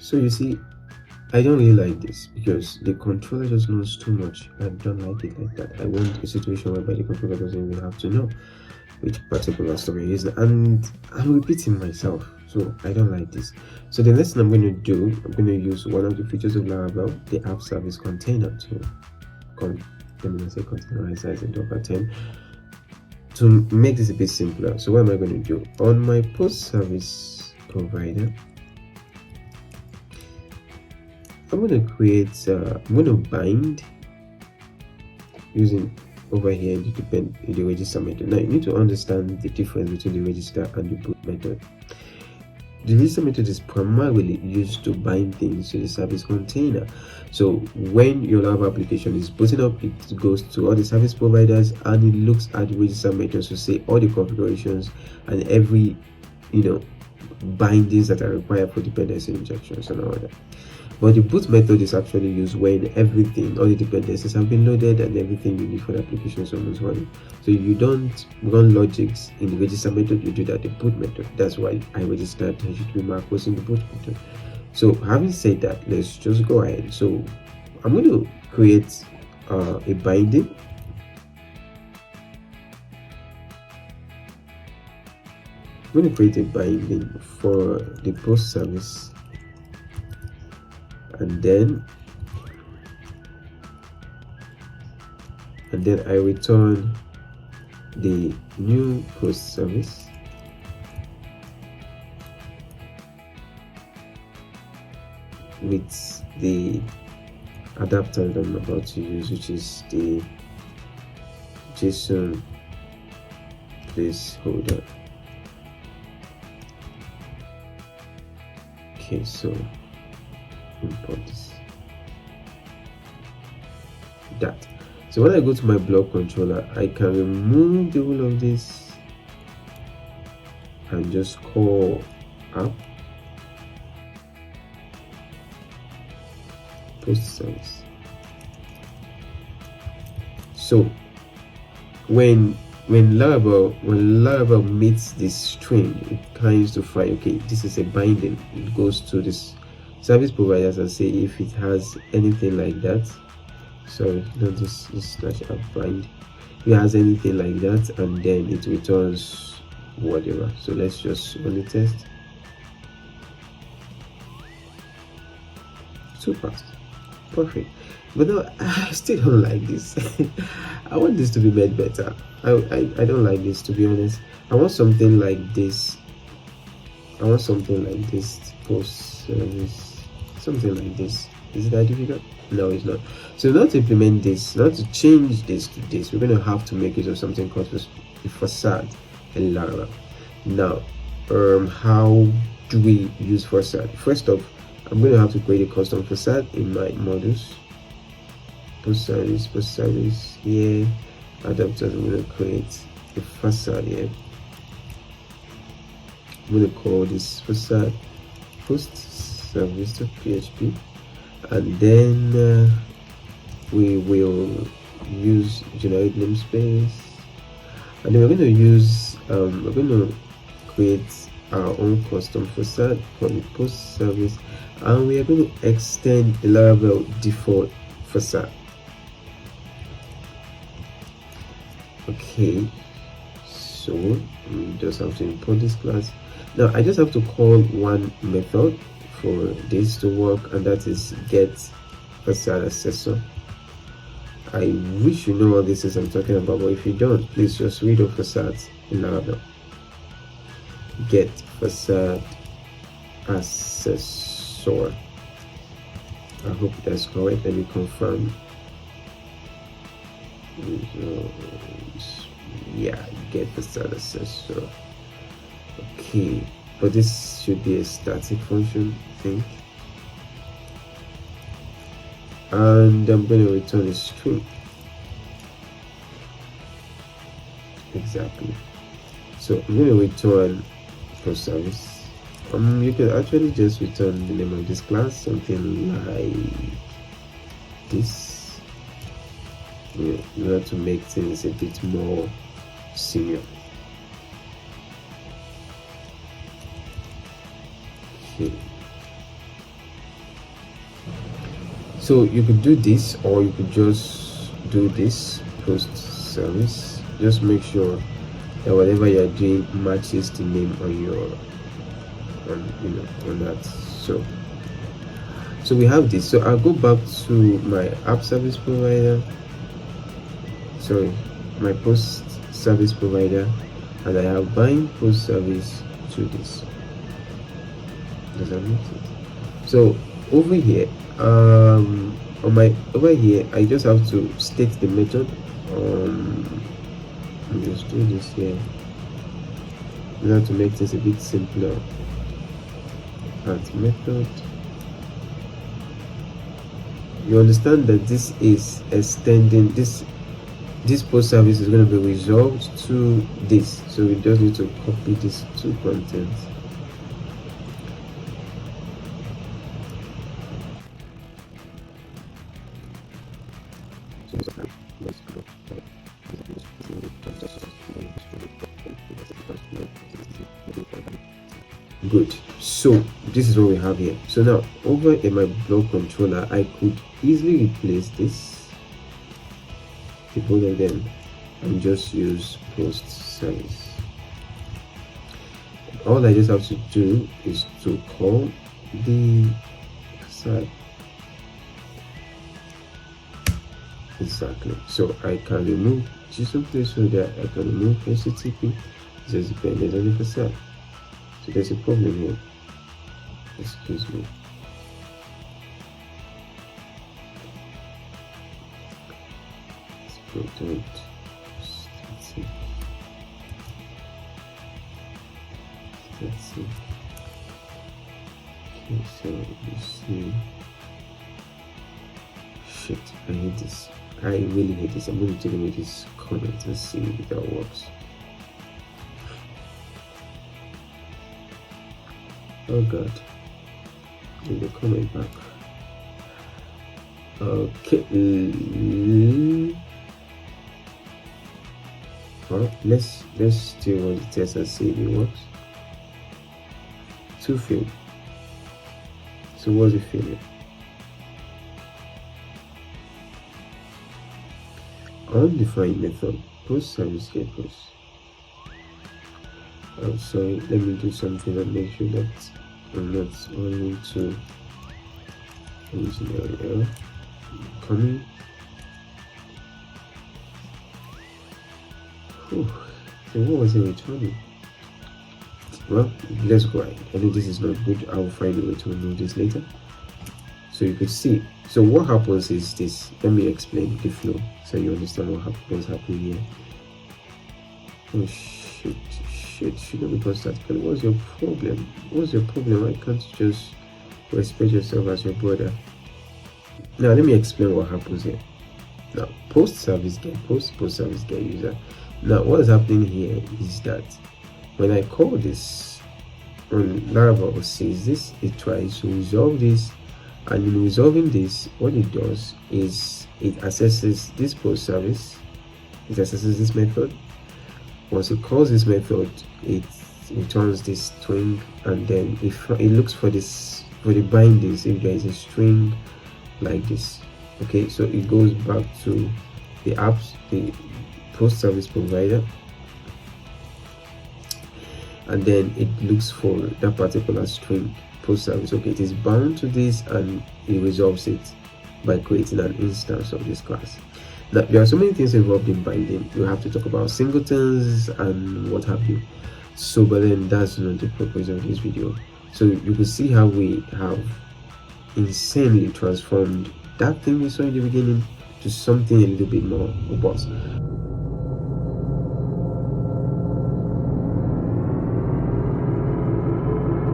So you see, I don't really like this because the controller just knows too much. I don't like it like that. I want a situation whereby the controller doesn't even have to know which particular stuff you're using, and I'm repeating myself, so I don't like this. So the next thing I'm going to do, I'm going to use one of the features of Laravel, the app service container, to containerize as a Docker 10 to make this a bit simpler. So what am I going to do? On my post service provider, I'm going to create I'm going to bind using over here the register method. Now you need to understand the difference between the register and the boot method. The register method is primarily used to bind things to the service container. So when your Laravel application is booting up, it goes to all the service providers and it looks at the register methods to say all the configurations and every bindings that are required for dependency injections and all that. But the boot method is actually used when everything, all the dependencies have been loaded and everything you need for the application is almost running. So you don't run logics in the register method, you do that in the boot method. That's why I registered HTTP macros in the boot method. So having said that, let's just go ahead. So I'm going to create a binding. I'm going to create a binding for the post service, and then I return the new post service with the adapter that I'm about to use, which is the JSON placeholder. Okay, so import this. That. So when I go to my block controller, I can remove the whole of this and just call app post service. So when Laravel meets this string, it kinds to find, okay, this is a binding. It goes to this service providers and say if it has anything like that. Sorry, no, this is slash app bind. If it has anything like that, and then it returns whatever. So let's just run the test. Too fast. Perfect. But no, I still don't like this. I want this to be made better. I don't like this, to be honest. I want something like this. I want something like this post service. Something like this. Is it that difficult? No, it's not. So not to implement this, not to change this to this, we're going to have to make use of something called a facade in Laravel. Now, how do we use facade? First off, I'm going to have to create a custom facade in my modules. Post service here, adapters. I'm going to create a facade here. I'm going to call this facade post service.php, and then we will use generate namespace, and then we're going to use we're going to create our own custom facade for the post service, and we are going to extend the Laravel default facade. Okay, so we just have to import this class. Now I just have to call one method for this to work, and that is get facade accessor. I wish you know what this is I'm talking about, but if you don't, please just read of facades in Laravel. Get facade accessor. I hope that's correct. Let me confirm. Yeah, get facade accessor. Okay, but this should be a static function, I think. And I'm going to return a string. Exactly. So I'm going to return post service. You can actually just return the name of this class, something like this, in order to make things a bit more senior. Okay. So you could do this, or you could just do this post service. Just make sure that whatever you're doing matches the name on your on that. So we have this. So I'll go back to my app service provider, sorry, my post service provider, and I have bind post service to this. Does that make sense? So over here, over here, I just have to state the method. Let me just do this here. You have to make this a bit simpler. Add method. You understand that this is extending this post service is going to be resolved to this, so we just need to copy these two contents. Good. So this is what we have here. So now over in my block controller, I could easily replace this, the both of them, and just use post service. All I just have to do is to call the side. Exactly. So I can remove just some placeholder. I can remove HTTP. This is dependent on the facade. So there's a problem here. Excuse me. Let's put it. Let's see. Okay, so you see. Shit, I hate this. I really hate this. I'm going to take away this comment and see if that works. Oh god, need a comment back. Okay, well, let's still run the test and see if it works. Two failed. So what's the failure? Undefined method, post service get post. I'm sorry, let me do something and make sure that I'm not running to original error coming. Whew. So what was it returning? Well, let's go ahead. I know this is not good. I'll find a way to remove this later. So you could see. So what happens is this. Let me explain the flow so you understand what's happening here. Oh shit, shouldn't be post that. What's your problem? What's your problem? Why can't you just respect yourself as your brother? Now let me explain what happens here. Now post service get post service get user. Now what is happening here is that when I call this on Laravel sees this, it tries to resolve this, and in resolving this, what it does is it accesses this post service, it accesses this method. Once it calls this method, it returns this string, and then if it looks for this for the bindings, if there is a string like this, okay, so it goes back to the apps, the post service provider, and then it looks for that particular string post service. Okay, it is bound to this, and it resolves it by creating an instance of this class. Now there are so many things involved in binding. You have to talk about singletons and what have you. So but then that's not the purpose of this video. So you can see how we have insanely transformed that thing we saw in the beginning to something a little bit more robust.